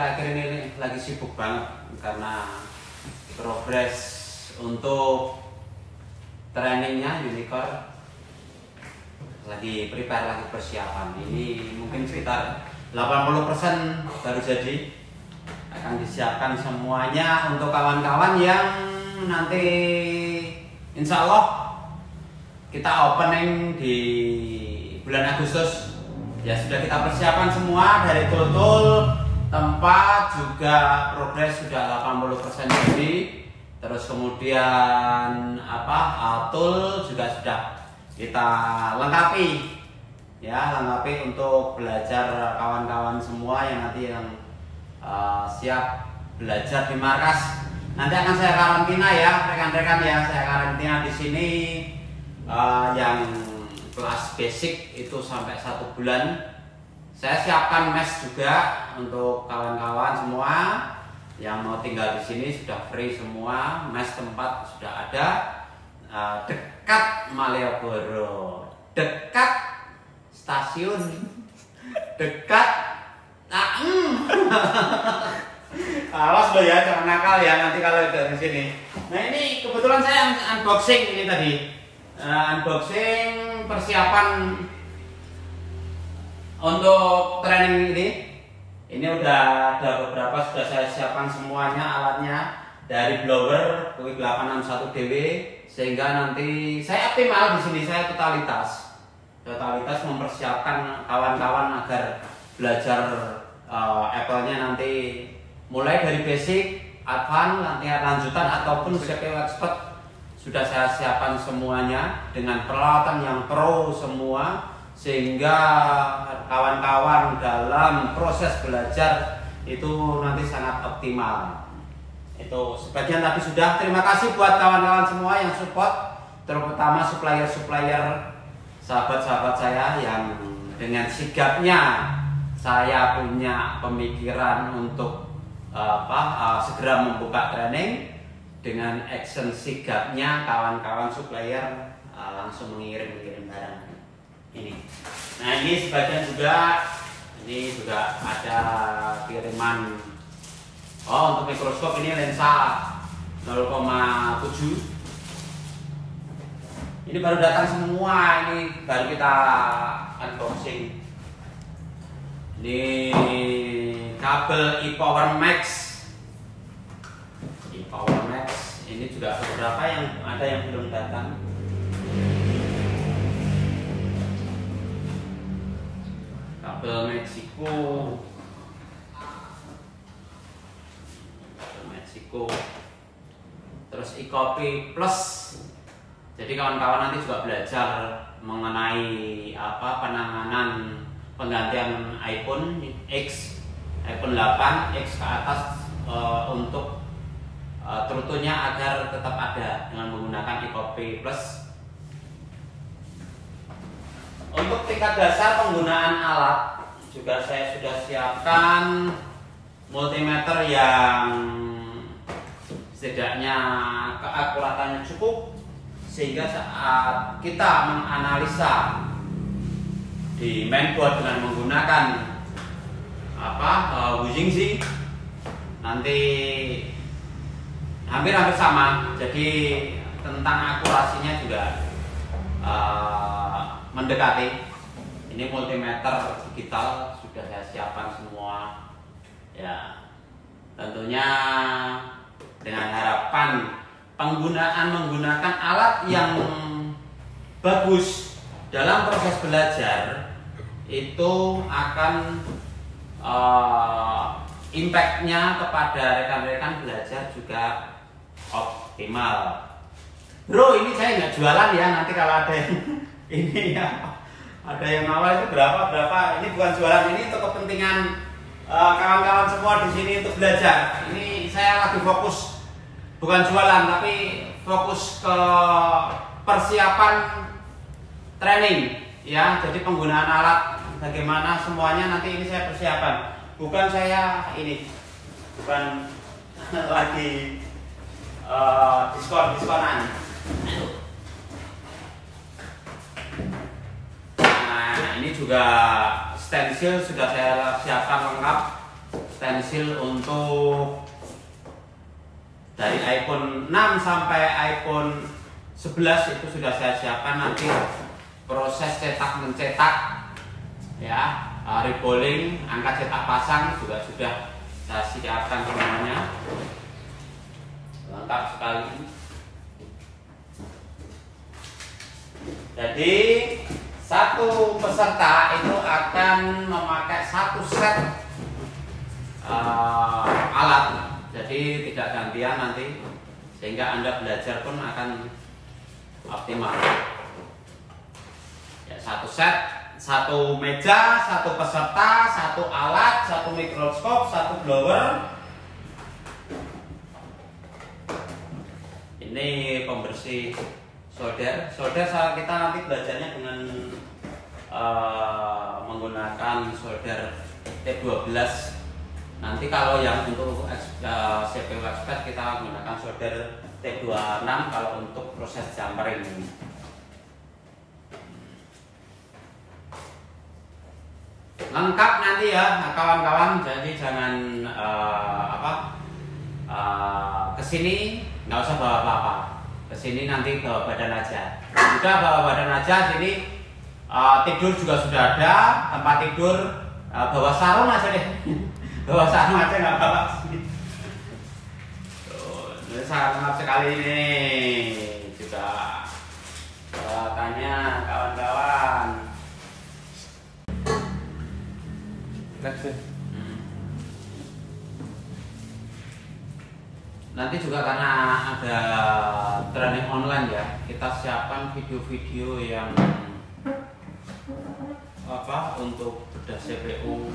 akhir-akhir ini lagi sibuk banget karena progres untuk trainingnya Unicorn lagi prepare, lagi persiapan. Ini mungkin sekitar 80% baru jadi, akan disiapkan semuanya untuk kawan-kawan yang nanti insya Allah kita opening di bulan Agustus. Ya sudah kita persiapan semua dari tool tempat juga progres sudah 80% jadi. Terus kemudian tool juga sudah kita lengkapi ya, untuk belajar kawan-kawan semua yang nanti siap belajar di markas. Nanti akan saya karantina ya rekan-rekan ya, saya karantina di sini yang kelas basic itu sampai 1 bulan. Saya siapkan mes juga untuk kawan-kawan semua yang mau tinggal di sini, sudah free semua, mes tempat sudah ada, dekat Malioboro, dekat stasiun, dekat awas lo ya, jangan nakal ya nanti kalau dari sini. Nah ini kebetulan saya unboxing ini tadi, unboxing persiapan untuk training ini. Ini udah ada beberapa, sudah saya siapkan semuanya alatnya dari blower WIG861DW, sehingga nanti saya optimal di sini, saya totalitas mempersiapkan kawan-kawan agar belajar Apple-nya nanti mulai dari basic, advance, nanti lanjutan ataupun CPU expert sudah saya siapkan semuanya dengan peralatan yang pro semua, sehingga kawan-kawan dalam proses belajar itu nanti sangat optimal. Itu sebagian tadi sudah. Terima kasih buat kawan-kawan semua yang support, terutama supplier-supplier, sahabat-sahabat saya yang dengan sigapnya saya punya pemikiran untuk segera membuka training. Dengan action sigapnya kawan-kawan supplier langsung mengirim barang ini. Nah ini sebagian juga, ini juga ada kiriman. Untuk mikroskop ini lensa 0,7. Ini baru datang semua, ini baru kita unboxing. Ini kabel ePower Max. ePower Max ini juga beberapa yang ada yang belum datang. Kabel Meksiko, terus eCopy Plus. Jadi kawan-kawan nanti juga belajar mengenai penanganan penggantian iPhone X, iPhone 8 X ke atas untuk trutunya agar tetap ada dengan menggunakan eCopy Plus. Untuk tingkat dasar penggunaan alat juga saya sudah siapkan multimeter yang setidaknya keakuratannya cukup, sehingga saat kita menganalisa di mainboard dengan menggunakan Wujingxi nanti hampir sama. Jadi tentang akurasinya juga mendekati. Ini multimeter digital sudah saya siapkan semua ya, tentunya dengan harapan menggunakan alat yang bagus dalam proses belajar itu akan impact-nya kepada rekan-rekan belajar juga optimal. Bro, ini saya nggak jualan ya, nanti kalau ada yang ini ya, ada yang nawar itu berapa, ini bukan jualan, ini untuk kepentingan kawan-kawan semua di sini untuk belajar. Ini saya lagi fokus, bukan jualan tapi fokus ke persiapan training ya. Jadi penggunaan alat bagaimana semuanya nanti ini saya persiapan, bukan saya ini bukan lagi diskonan. Nah ini juga stensil sudah saya siapkan lengkap stensil untuk dari iPhone 6 sampai iPhone 11 itu sudah saya siapkan. Nanti proses cetak mencetak ya, rebolling, angka cetak pasang juga sudah saya siapkan semuanya, lengkap sekali. Jadi satu peserta itu akan memakai satu set alat, jadi tidak gantian nanti, sehingga Anda belajar pun akan optimal. Ya, satu set, satu meja, satu peserta, satu alat, satu mikroskop, satu blower. Ini pembersih solder. Solder kita nanti belajarnya dengan menggunakan solder T12. Nanti kalau yang untuk CPU expert kita menggunakan solder T26 kalau untuk proses jumpering. Lengkap nanti ya kawan-kawan, jadi jangan kesini nggak usah bawa apa-apa, kesini nanti bawa badan aja. Sudah bawa badan aja, sini tidur juga sudah ada, tempat tidur, bawa sarung aja deh. Bawa sarung aja nggak apa-apa. Ini sangat lengkap sekali ini juga peralatannya kawan-kawan. Next. Nanti juga karena ada training online ya, kita siapkan video-video yang untuk bedah CPU.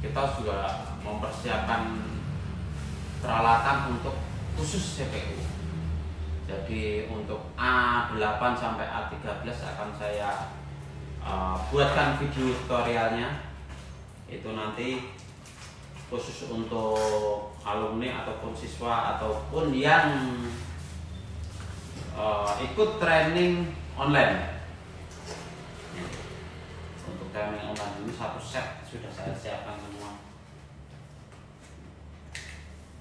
Kita juga mempersiapkan peralatan untuk khusus CPU. Jadi untuk A8 sampai A13 akan saya buatkan video tutorialnya. Itu nanti khusus untuk alumni ataupun siswa ataupun yang ikut training online. Untuk training online ini satu set sudah saya siapkan semua.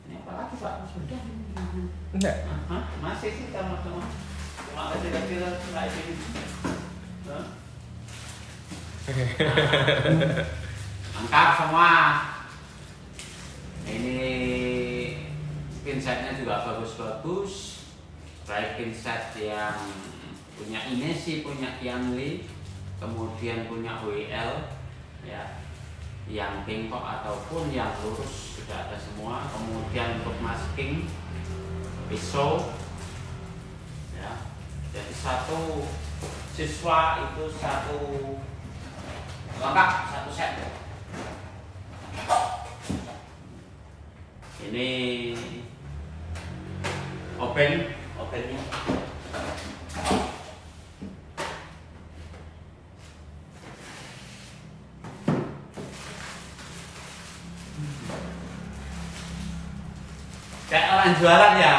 Ini apa lagi Pak? Sudah? Enggak. Masih sih sama-sama. Cuma kecil-kecil kayak gini. Lengkap semua. Ini pinsetnya juga bagus-bagus, baik pinset yang punya Inesi, punya Kianli, kemudian punya WL ya, yang bengkok ataupun yang lurus sudah ada semua. Kemudian untuk masking pisau ya, jadi satu siswa itu satu lengkap, satu set. Ini opennya. Kayak orang jualan ya.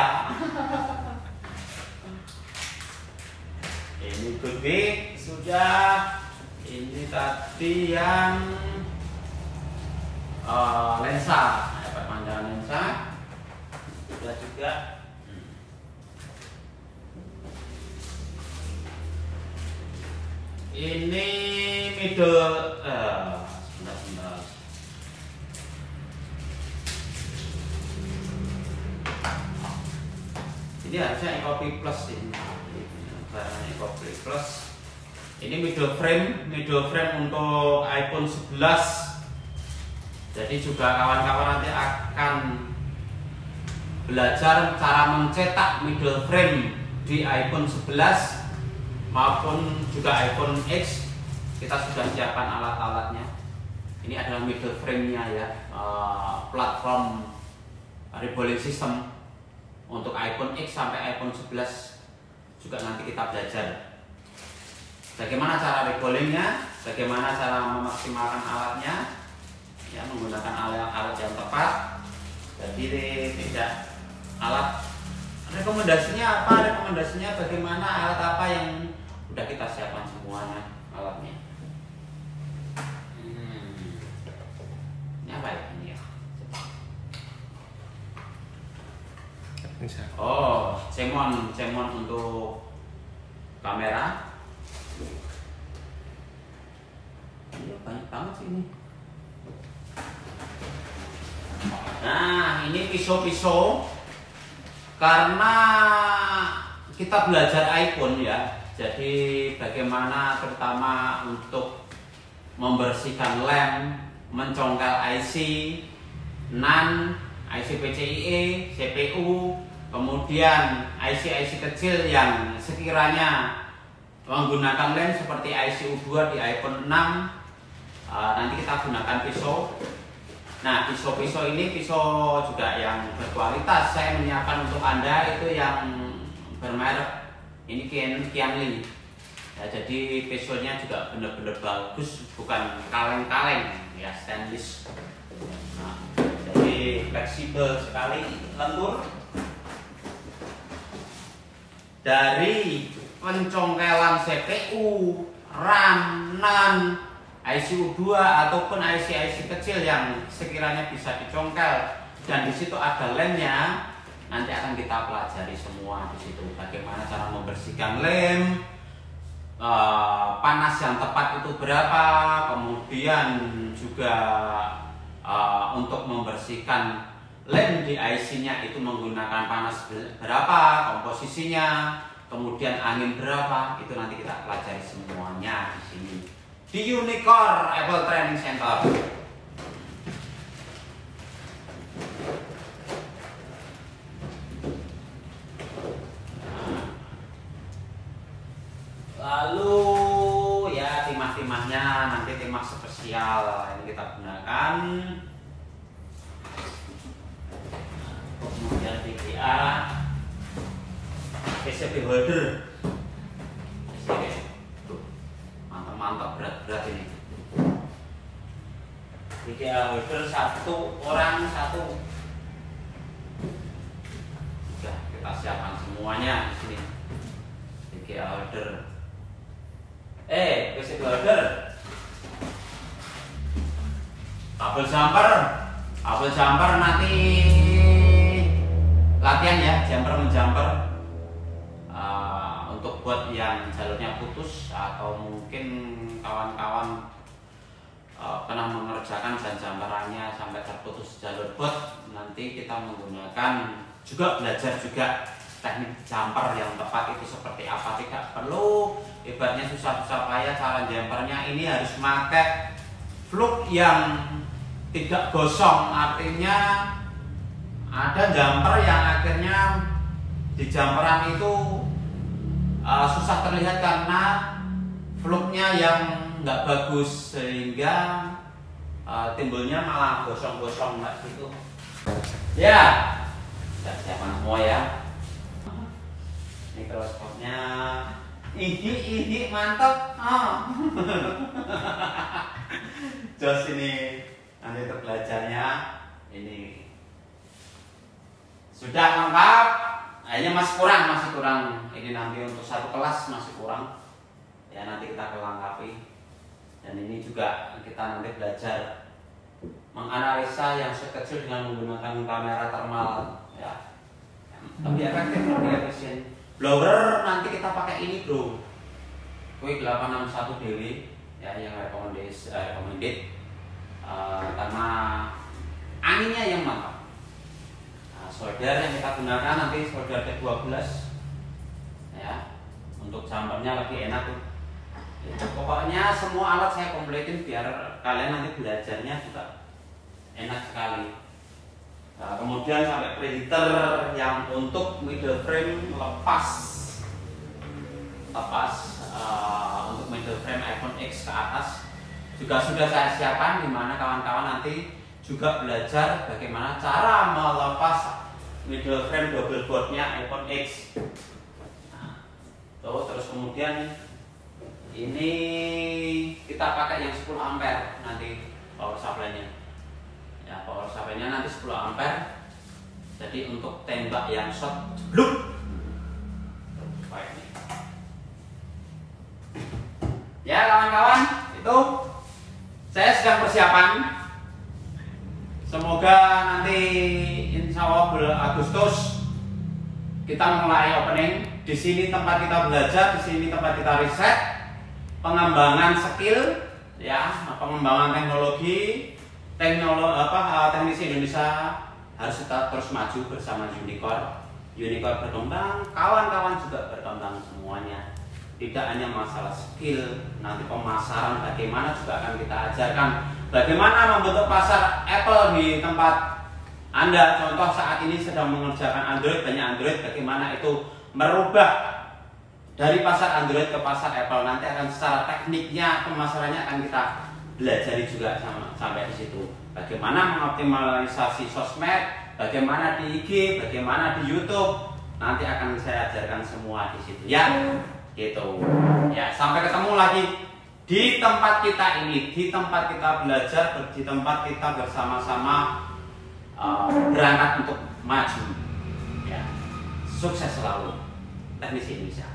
Ini good sudah. Ini tadi yang lensa. Perpanjangan lensa sudah juga. Ini middle sebentar. Ini harusnya Ecopi Plus ini. Barangnya Ecopi Plus. Ini middle frame untuk iPhone 11. Jadi juga kawan-kawan nanti akan belajar cara mencetak middle frame di iPhone 11 maupun juga iPhone X. Kita sudah siapkan alat-alatnya. Ini adalah middle frame-nya ya, platform rebolling system untuk iPhone X sampai iPhone 11 juga nanti kita belajar bagaimana cara rebollingnya, bagaimana cara memaksimalkan alatnya. Ya, menggunakan alat yang tepat. Jadi tidak alat rekomendasinya apa, rekomendasinya bagaimana, alat apa yang udah kita siapkan semuanya alatnya. Bisa. Oh, cemon untuk kamera. Iya, banyak banget sih ini. Nah, ini pisau-pisau karena kita belajar iPhone ya. Jadi bagaimana terutama untuk membersihkan lem, mencongkel IC, NAND, IC PCIe, CPU, kemudian IC-IC kecil yang sekiranya menggunakan lem seperti IC U2 di iPhone 6. Nanti kita gunakan pisau. Nah, pisau-pisau ini pisau juga yang berkualitas. Saya menyiapkan untuk Anda itu yang bermerek ini Qianli. Ya, jadi pisaunya juga benar-benar bagus, bukan kaleng-kaleng ya, stainless. Nah, jadi fleksibel sekali, lentur. Dari pencongkelan CPU, RAM, NAND, IC U2 ataupun IC-IC kecil yang sekiranya bisa dicongkel dan di situ ada lemnya, nanti akan kita pelajari semua di situ. Bagaimana cara membersihkan lem, panas yang tepat itu berapa, kemudian juga untuk membersihkan lem di IC-nya itu menggunakan panas berapa, komposisinya, kemudian angin berapa, itu nanti kita pelajari semuanya di sini di Unicore Apple Training Center. Lalu ya timah-timahnya nanti timah spesial yang kita gunakan. Kemudian VGA, PCB holder. Mantap, berat ini. VGA holder satu orang satu. Sudah kita siapkan semuanya di sini. VGA holder. PCB holder. Kabel jumper nanti latihan ya, jumper menjumper. Untuk buat yang jalurnya putus atau mungkin kawan-kawan pernah mengerjakan dan jumperannya sampai terputus jalur bot, nanti kita menggunakan juga belajar juga teknik jumper yang tepat itu seperti apa. Tidak perlu ibaratnya susah-susah payah cara jumpernya, ini harus pakai fluk yang tidak gosong, artinya ada jumper yang akhirnya di jumperan itu susah terlihat karena fluknya yang nggak bagus sehingga timbulnya malah gosong-gosong nggak gitu. Ya, sudah siapkan semua ya. Mikroskopnya, ini mantap. Jos ini nanti untuk belajarnya ini sudah lengkap. Kayaknya masih kurang. Ini nanti untuk satu kelas masih kurang. Ya nanti kita kelengkapi. Dan ini juga kita nanti belajar menganalisa yang sekecil dengan menggunakan kamera thermal ya. Lebih efektif, lebih efisien. Blower nanti kita pakai ini bro. Quick 861 DW ya, yang recommended karena anginnya yang mantap. Solder yang kita gunakan nanti solder T12 ya, untuk jumpernya lebih enak tuh. Pokoknya semua alat saya kompletin biar kalian nanti belajarnya juga enak sekali. Nah, kemudian sampai printer yang untuk middle frame lepas untuk middle frame iPhone X ke atas juga sudah saya siapkan, dimana kawan-kawan nanti juga belajar bagaimana cara melepas middle frame double boardnya iPhone X. Nah, terus kemudian ini kita pakai yang 10 ampere nanti power supply-nya. Ya, power supply-nya nanti 10 ampere. Jadi untuk tembak yang shot jebluk. Ya kawan-kawan, itu saya sedang persiapan. Semoga nanti insya Allah bulan Agustus kita mulai opening. Di sini tempat kita belajar, di sini tempat kita riset, pengembangan skill, ya, pengembangan teknologi, teknisi Indonesia harus tetap terus maju bersama Unicore. Unicore berkembang, kawan-kawan juga berkembang semuanya. Tidak hanya masalah skill, nanti pemasaran bagaimana juga akan kita ajarkan. Bagaimana membentuk pasar Apple di tempat Anda. Contoh saat ini sedang mengerjakan Android, banyak Android, bagaimana itu merubah dari pasar Android ke pasar Apple. Nanti akan secara tekniknya, pemasarannya akan kita belajari juga sampai di situ. Bagaimana mengoptimalisasi sosmed, bagaimana di IG, bagaimana di YouTube, nanti akan saya ajarkan semua di situ ya. Gitu. Ya, sampai ketemu lagi di tempat kita ini, di tempat kita belajar, di tempat kita bersama-sama berangkat untuk maju. Ya. Sukses selalu teknisi Indonesia.